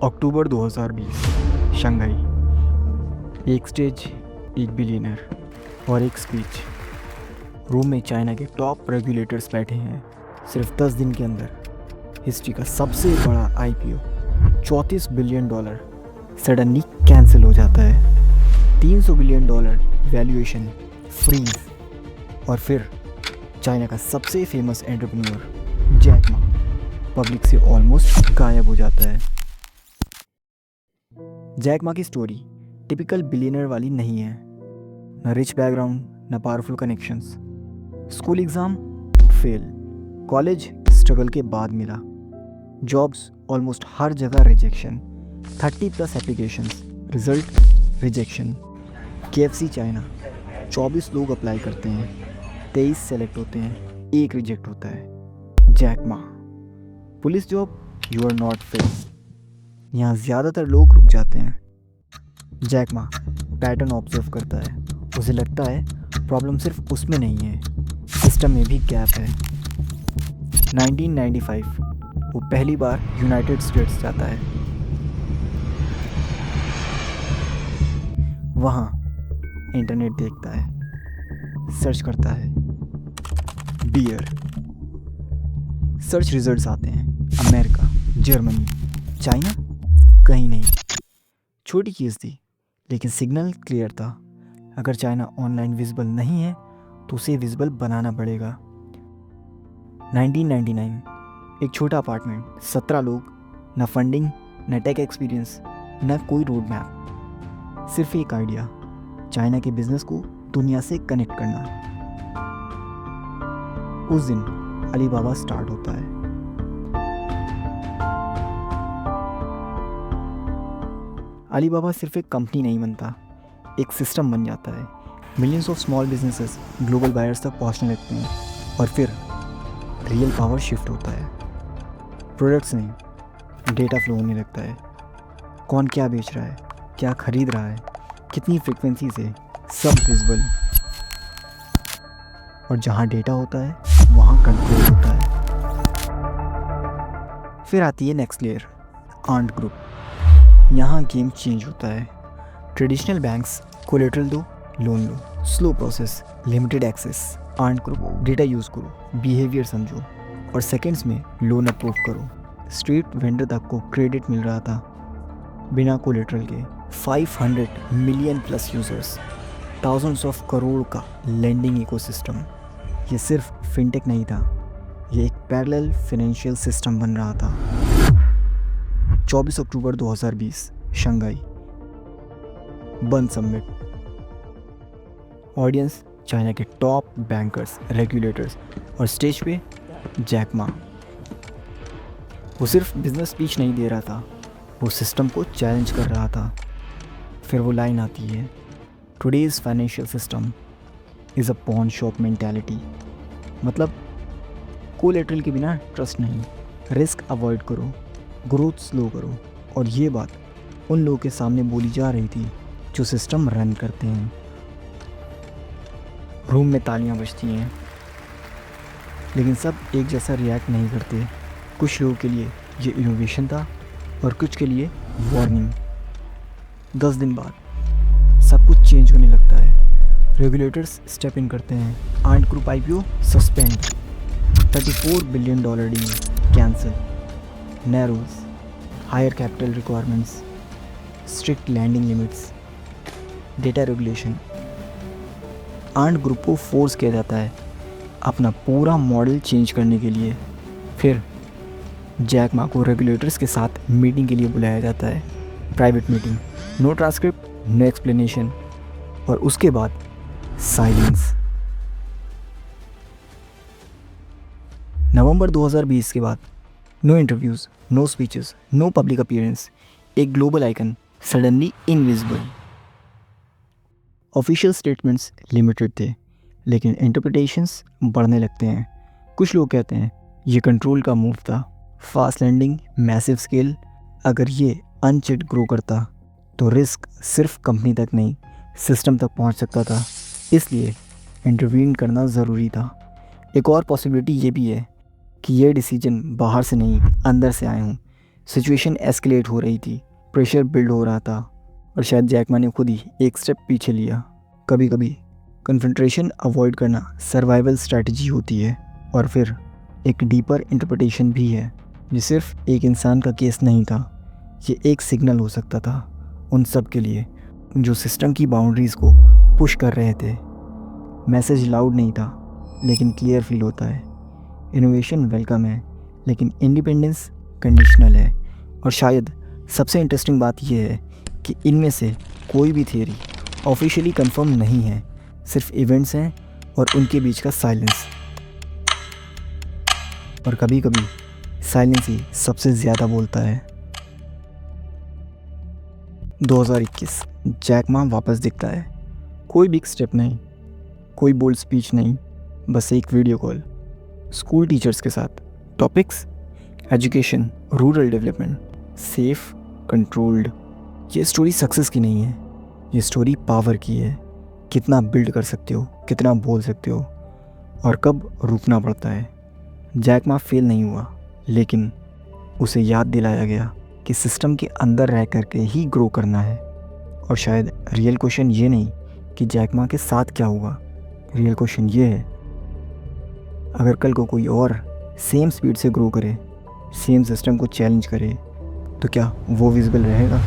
अक्टूबर 2020, Shanghai. एक stage, एक billionaire और एक स्पीच। रूम में चाइना के टॉप रेगुलेटर्स बैठे हैं। सिर्फ 10 दिन के अंदर हिस्ट्री का सबसे बड़ा आईपीओ $34 बिलियन सडनली कैंसिल हो जाता है। $300 बिलियन वैल्यूएशन फ्रीज। और फिर चाइना का सबसे famous entrepreneur Jack Ma public से ऑलमोस्ट गायब हो जाता है। जैक मा की स्टोरी टिपिकल बिलियनर वाली नहीं है। न रिच बैकग्राउंड, न powerful connections. School exam fail, college struggle के बाद मिला, जॉब्स ऑलमोस्ट हर जगह rejection, 30+ applications, result rejection. KFC China 24 लोग अप्लाई करते हैं, 23 सेलेक्ट होते हैं, 1 रिजेक्ट होता है। Jack Ma police job, you are not fit. यहाँ ज़्यादातर लोग रुक जाते हैं। जैक मा पैटर्न ऑब्जर्व करता है। उसे लगता है प्रॉब्लम सिर्फ उसमें नहीं है, सिस्टम में भी गैप है। 1995 वो पहली बार यूनाइटेड स्टेट्स जाता है। वहाँ इंटरनेट देखता है, सर्च करता है बियर। सर्च रिजल्ट्स आते हैं अमेरिका, जर्मनी, चाइना कहीं नहीं। छोटी चीज़ थी लेकिन सिग्नल क्लियर था। अगर चाइना ऑनलाइन विजिबल नहीं है तो उसे विजिबल बनाना पड़ेगा। 1999 एक छोटा अपार्टमेंट, 17 लोग, न फंडिंग, न टेक एक्सपीरियंस, न कोई रोड मैप, सिर्फ एक आइडिया, चाइना के बिजनेस को दुनिया से कनेक्ट करना। उस दिन अलीबाबा स्टार्ट होता है। अलीबाबा सिर्फ एक कंपनी नहीं बनता, एक सिस्टम बन जाता है। Millions of small businesses global buyers तक पहुंचने लगते हैं और फिर रियल पावर शिफ्ट होता है। प्रोडक्ट्स नहीं, डेटा फ्लो होने लगता है। कौन क्या बेच रहा है, क्या खरीद रहा है, कितनी फ्रीक्वेंसी से, सब विजिबल। और जहाँ डेटा होता है वहाँ कंट्रोल होता है। फिर आती है नेक्स्ट लेयर, आंट ग्रुप। यहाँ गेम चेंज होता है। ट्रेडिशनल बैंक्स कोलेटरल दो, लोन लो, slow process, limited access. Ant group data use करो, बिहेवियर समझो और सेकंड्स में लोन अप्रूव करो। स्ट्रीट वेंडर तक को क्रेडिट मिल रहा था बिना कोलेटरल के। 500 million plus users, thousands of crore का लेंडिंग इकोसिस्टम। ये सिर्फ फिनटेक नहीं था, ये एक पैरेलल फाइनेंशियल सिस्टम बन रहा था। 24 अक्टूबर 2020, शंघाई। बन समिट। ऑडियंस चाइना के टॉप बैंकर्स, रेगुलेटर्स और स्टेज पे जैक मा। वो सिर्फ बिजनेस स्पीच नहीं दे रहा था, वो सिस्टम को चैलेंज कर रहा था। फिर वो लाइन आती है, today's financial system is a pawn shop mentality. मतलब कोलेटरल के बिना ट्रस्ट नहीं, रिस्क अवॉइड करो, ग्रोथ स्लो करो। और ये बात उन लोगों के सामने बोली जा रही थी जो सिस्टम रन करते हैं। रूम में तालियां बजती हैं लेकिन सब एक जैसा रिएक्ट नहीं करते। कुछ लोगों के लिए ये इनोवेशन था और कुछ के लिए वार्निंग। 10 दिन बाद सब कुछ चेंज होने लगता है। रेगुलेटर्स स्टेप इन करते हैं। Ant group IPO suspend, $34 billion deal cancel, नए rules, higher capital requirements, strict lending limits, data regulation. Ant group को फोर्स किया जाता है अपना पूरा मॉडल चेंज करने के लिए। फिर जैक मा को रेगुलेटर्स के साथ मीटिंग के लिए बुलाया जाता है। Private meeting, no transcript, no explanation. और उसके बाद साइलेंस। नवंबर 2020 के बाद no interviews, no speeches, no public appearance. एक global icon suddenly invisible. Official statements limited थे लेकिन इंटरप्रिटेशंस बढ़ने लगते हैं। कुछ लोग कहते हैं ये कंट्रोल का मूव था, फास्ट लैंडिंग, मैसिव स्केल। अगर ये अनचेक्ड ग्रो करता तो रिस्क सिर्फ कंपनी तक नहीं, सिस्टम तक पहुंच सकता था। इसलिए इंटरवीन करना ज़रूरी था। एक और पॉसिबिलिटी ये भी है कि ये डिसीजन बाहर से नहीं, अंदर से आए हों। सिचुएशन एस्केलेट हो रही थी, प्रेशर बिल्ड हो रहा था और शायद जैक मा ने खुद ही एक स्टेप पीछे लिया। कभी कभी कन्फ्रंट्रेशन अवॉइड करना सर्वाइवल स्ट्रैटेजी होती है। और फिर एक डीपर इंटरप्रिटेशन भी है। ये सिर्फ एक इंसान का केस नहीं था, ये एक सिग्नल हो सकता था उन सब के लिए जो सिस्टम की बाउंड्रीज़ को पुश कर रहे थे। मैसेज लाउड नहीं था लेकिन क्लियर फील होता है। इनोवेशन वेलकम है लेकिन इंडिपेंडेंस कंडीशनल है। और शायद सबसे इंटरेस्टिंग बात यह है कि इनमें से कोई भी थियरी ऑफिशियली कंफर्म नहीं है, सिर्फ इवेंट्स हैं और उनके बीच का साइलेंस। और कभी कभी साइलेंस ही सबसे ज़्यादा बोलता है। 2021 जैक मा वापस दिखता है। कोई बिग स्टेप नहीं, कोई बोल्ड स्पीच नहीं, बस एक वीडियो कॉल स्कूल टीचर्स के साथ। Topics education, rural development, safe, controlled. ये स्टोरी सक्सेस की नहीं है, ये स्टोरी पावर की है। कितना बिल्ड कर सकते हो, कितना बोल सकते हो और कब रुकना पड़ता है। जैक मा फेल नहीं हुआ लेकिन उसे याद दिलाया गया कि सिस्टम के अंदर रह करके ही ग्रो करना है। और शायद रियल क्वेश्चन ये नहीं कि जैक मा के साथ क्या होगा, रियल क्वेश्चन ये है अगर कल को कोई और सेम स्पीड से ग्रो करे, सेम सिस्टम को चैलेंज करे, तो क्या वो विजिबल रहेगा?